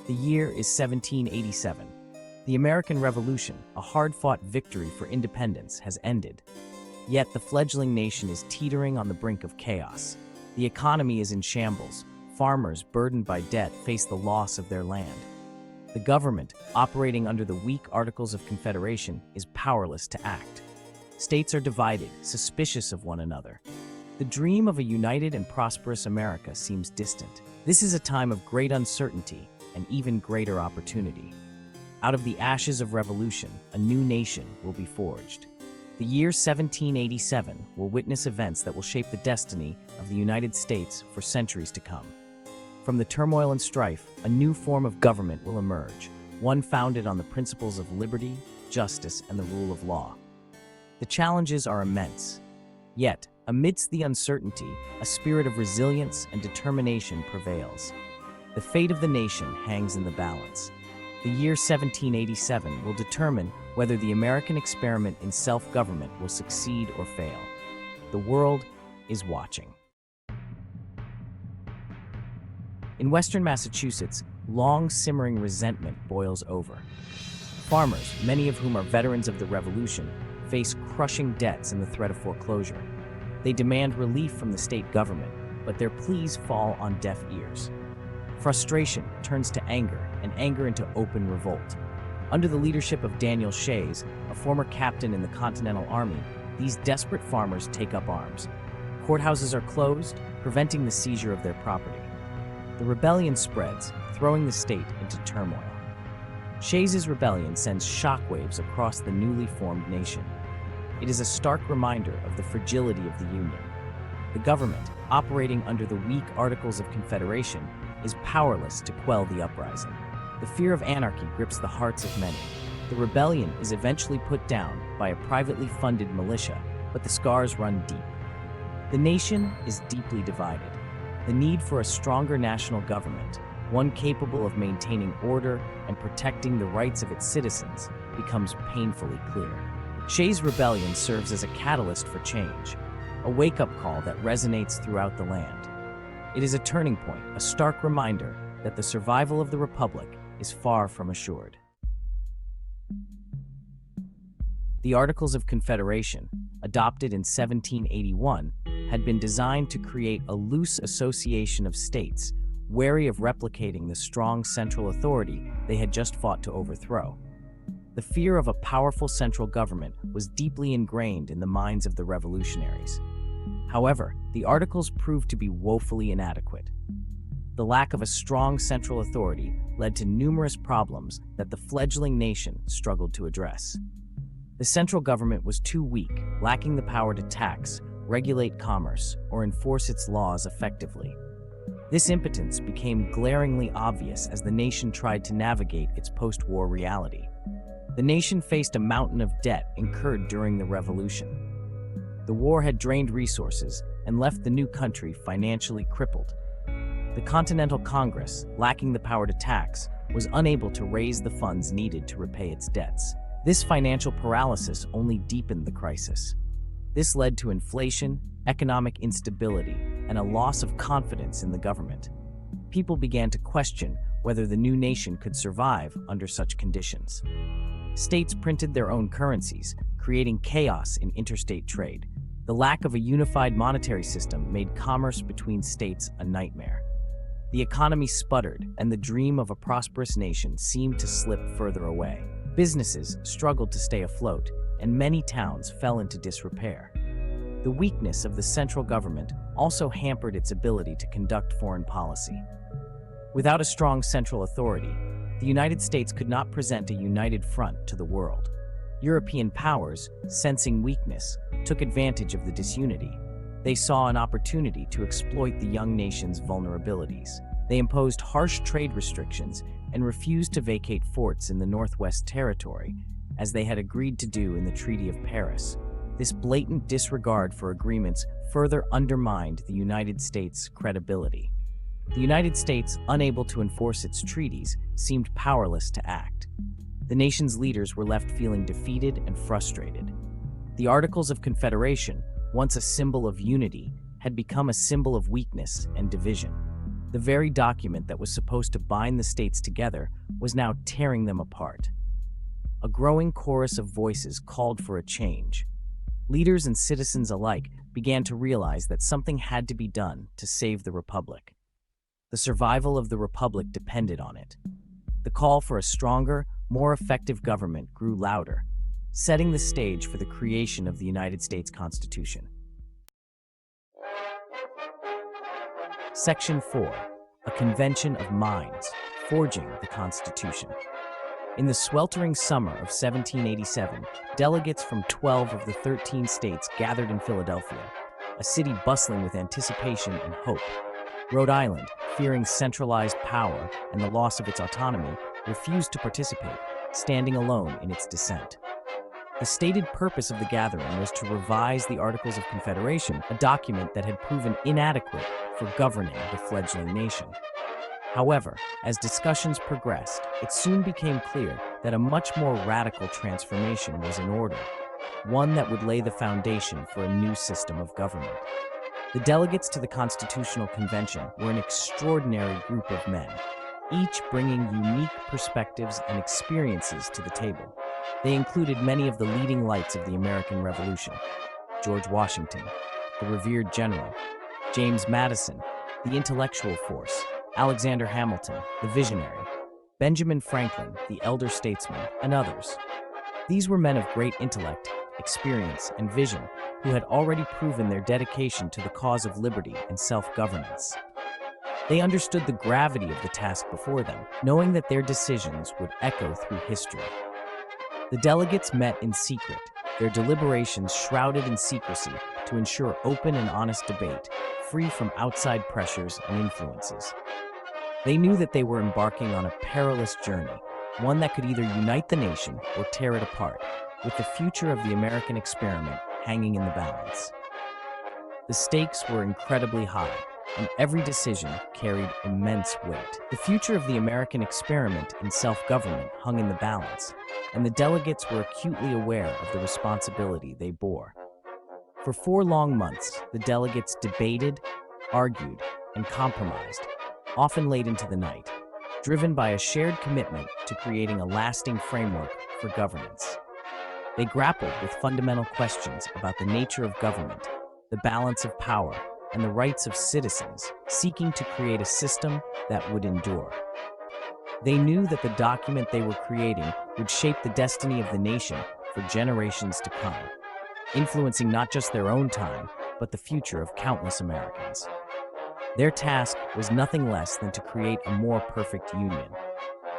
The year is 1787. The American Revolution, a hard-fought victory for independence, has ended. Yet the fledgling nation is teetering on the brink of chaos. The economy is in shambles. Farmers, burdened by debt, face the loss of their land. The government, operating under the weak Articles of Confederation, is powerless to act. States are divided, suspicious of one another. The dream of a united and prosperous America seems distant. This is a time of great uncertainty and even greater opportunity. Out of the ashes of revolution, a new nation will be forged. The year 1787 will witness events that will shape the destiny of the United States for centuries to come. From the turmoil and strife, a new form of government will emerge, one founded on the principles of liberty, justice, and the rule of law. The challenges are immense. Yet, amidst the uncertainty, a spirit of resilience and determination prevails. The fate of the nation hangs in the balance. The year 1787 will determine whether the American experiment in self-government will succeed or fail. The world is watching. In western Massachusetts, long-simmering resentment boils over. Farmers, many of whom are veterans of the Revolution, face crushing debts and the threat of foreclosure. They demand relief from the state government, but their pleas fall on deaf ears. Frustration turns to anger, and anger into open revolt. Under the leadership of Daniel Shays, a former captain in the Continental Army, these desperate farmers take up arms. Courthouses are closed, preventing the seizure of their property. The rebellion spreads, throwing the state into turmoil. Shays' rebellion sends shockwaves across the newly formed nation. It is a stark reminder of the fragility of the Union. The government, operating under the weak Articles of Confederation, is powerless to quell the uprising. The fear of anarchy grips the hearts of many. The rebellion is eventually put down by a privately funded militia, but the scars run deep. The nation is deeply divided. The need for a stronger national government, one capable of maintaining order and protecting the rights of its citizens, becomes painfully clear. Shays' rebellion serves as a catalyst for change, a wake-up call that resonates throughout the land. It is a turning point, a stark reminder that the survival of the Republic is far from assured. The Articles of Confederation, adopted in 1781, had been designed to create a loose association of states, wary of replicating the strong central authority they had just fought to overthrow. The fear of a powerful central government was deeply ingrained in the minds of the revolutionaries. However, the Articles proved to be woefully inadequate. The lack of a strong central authority led to numerous problems that the fledgling nation struggled to address. The central government was too weak, lacking the power to tax, regulate commerce, or enforce its laws effectively. This impotence became glaringly obvious as the nation tried to navigate its post-war reality. The nation faced a mountain of debt incurred during the Revolution. The war had drained resources and left the new country financially crippled. The Continental Congress, lacking the power to tax, was unable to raise the funds needed to repay its debts. This financial paralysis only deepened the crisis. This led to inflation, economic instability, and a loss of confidence in the government. People began to question whether the new nation could survive under such conditions. States printed their own currencies, creating chaos in interstate trade. The lack of a unified monetary system made commerce between states a nightmare. The economy sputtered, and the dream of a prosperous nation seemed to slip further away. Businesses struggled to stay afloat, and many towns fell into disrepair. The weakness of the central government also hampered its ability to conduct foreign policy. Without a strong central authority, the United States could not present a united front to the world. European powers, sensing weakness, took advantage of the disunity. They saw an opportunity to exploit the young nation's vulnerabilities. They imposed harsh trade restrictions and refused to vacate forts in the Northwest Territory, as they had agreed to do in the Treaty of Paris. This blatant disregard for agreements further undermined the United States' credibility. The United States, unable to enforce its treaties, seemed powerless to act. The nation's leaders were left feeling defeated and frustrated. The Articles of Confederation, once a symbol of unity, had become a symbol of weakness and division. The very document that was supposed to bind the states together was now tearing them apart. A growing chorus of voices called for a change. Leaders and citizens alike began to realize that something had to be done to save the Republic. The survival of the Republic depended on it. The call for a stronger, more effective government grew louder, setting the stage for the creation of the United States Constitution. Section 4. A Convention of Minds, Forging the Constitution. In the sweltering summer of 1787, delegates from 12 of the 13 states gathered in Philadelphia, a city bustling with anticipation and hope. Rhode Island, fearing centralized power and the loss of its autonomy, refused to participate, standing alone in its dissent. The stated purpose of the gathering was to revise the Articles of Confederation, a document that had proven inadequate for governing the fledgling nation. However, as discussions progressed, it soon became clear that a much more radical transformation was in order, one that would lay the foundation for a new system of government. The delegates to the Constitutional Convention were an extraordinary group of men, each bringing unique perspectives and experiences to the table. They included many of the leading lights of the American Revolution: George Washington, the revered general; James Madison, the intellectual force; Alexander Hamilton, the visionary; Benjamin Franklin, the elder statesman, and others. These were men of great intellect, experience, and vision who had already proven their dedication to the cause of liberty and self-governance. They understood the gravity of the task before them, knowing that their decisions would echo through history. The delegates met in secret, their deliberations shrouded in secrecy to ensure open and honest debate, free from outside pressures and influences. They knew that they were embarking on a perilous journey, one that could either unite the nation or tear it apart, with the future of the American experiment hanging in the balance. The stakes were incredibly high, and every decision carried immense weight. The future of the American experiment in self-government hung in the balance, and the delegates were acutely aware of the responsibility they bore. For 4 long months, the delegates debated, argued, and compromised, often late into the night, driven by a shared commitment to creating a lasting framework for governance. They grappled with fundamental questions about the nature of government, the balance of power, and the rights of citizens, seeking to create a system that would endure. They knew that the document they were creating would shape the destiny of the nation for generations to come, influencing not just their own time, but the future of countless Americans. Their task was nothing less than to create a more perfect union,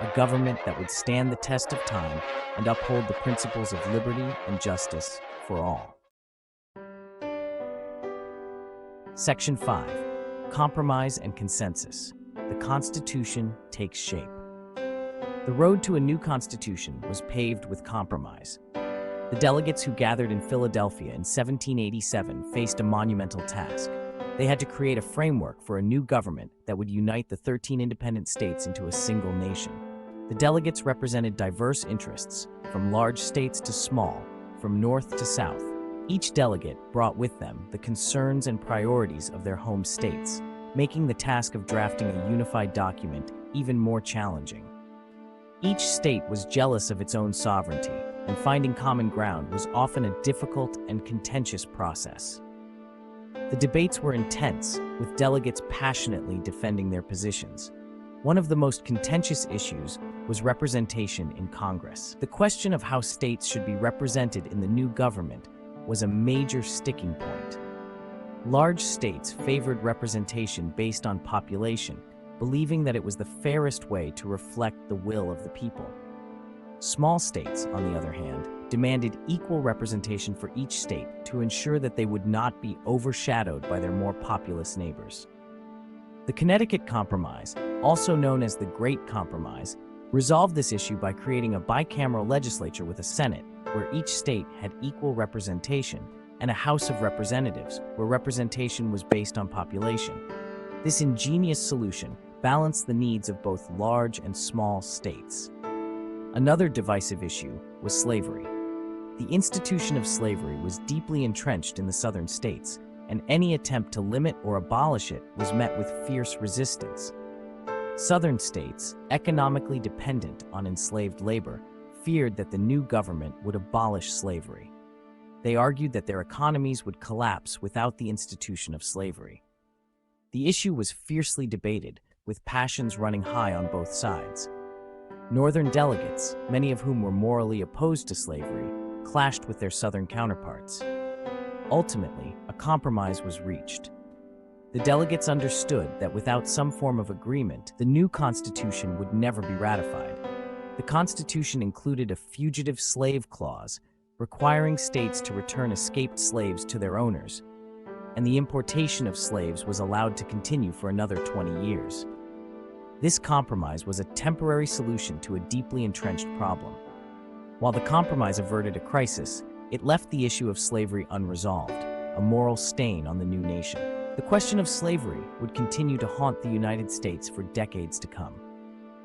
a government that would stand the test of time and uphold the principles of liberty and justice for all. Section 5. Compromise and Consensus. The Constitution takes shape. The road to a new constitution was paved with compromise. The delegates who gathered in Philadelphia in 1787 faced a monumental task. They had to create a framework for a new government that would unite the 13 independent states into a single nation. The delegates represented diverse interests, from large states to small, from north to south. Each delegate brought with them the concerns and priorities of their home states, making the task of drafting a unified document even more challenging. Each state was jealous of its own sovereignty, and finding common ground was often a difficult and contentious process. The debates were intense, with delegates passionately defending their positions. One of the most contentious issues was representation in Congress. The question of how states should be represented in the new government was a major sticking point. Large states favored representation based on population, believing that it was the fairest way to reflect the will of the people. Small states, on the other hand, demanded equal representation for each state to ensure that they would not be overshadowed by their more populous neighbors. The Connecticut Compromise, also known as the Great Compromise, resolved this issue by creating a bicameral legislature with a Senate, where each state had equal representation, and a House of Representatives, where representation was based on population. This ingenious solution balanced the needs of both large and small states. Another divisive issue was slavery. The institution of slavery was deeply entrenched in the southern states, and any attempt to limit or abolish it was met with fierce resistance. Southern states, economically dependent on enslaved labor, feared that the new government would abolish slavery. They argued that their economies would collapse without the institution of slavery. The issue was fiercely debated, with passions running high on both sides. Northern delegates, many of whom were morally opposed to slavery, clashed with their Southern counterparts. Ultimately, a compromise was reached. The delegates understood that without some form of agreement, the new Constitution would never be ratified. The Constitution included a fugitive slave clause, requiring states to return escaped slaves to their owners, and the importation of slaves was allowed to continue for another 20 years. This compromise was a temporary solution to a deeply entrenched problem. While the compromise averted a crisis, it left the issue of slavery unresolved, a moral stain on the new nation. The question of slavery would continue to haunt the United States for decades to come.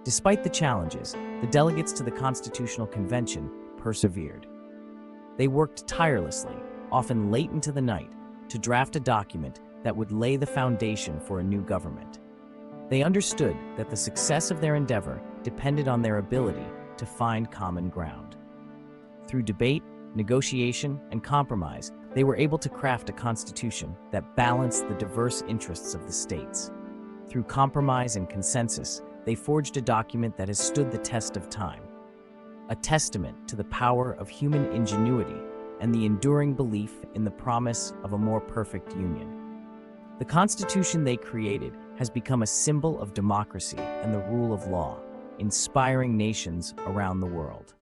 Despite the challenges, the delegates to the Constitutional Convention persevered. They worked tirelessly, often late into the night, to draft a document that would lay the foundation for a new government. They understood that the success of their endeavor depended on their ability to find common ground. Through debate, negotiation, and compromise, they were able to craft a constitution that balanced the diverse interests of the states. Through compromise and consensus, they forged a document that has stood the test of time, a testament to the power of human ingenuity and the enduring belief in the promise of a more perfect union. The Constitution they created has become a symbol of democracy and the rule of law, inspiring nations around the world.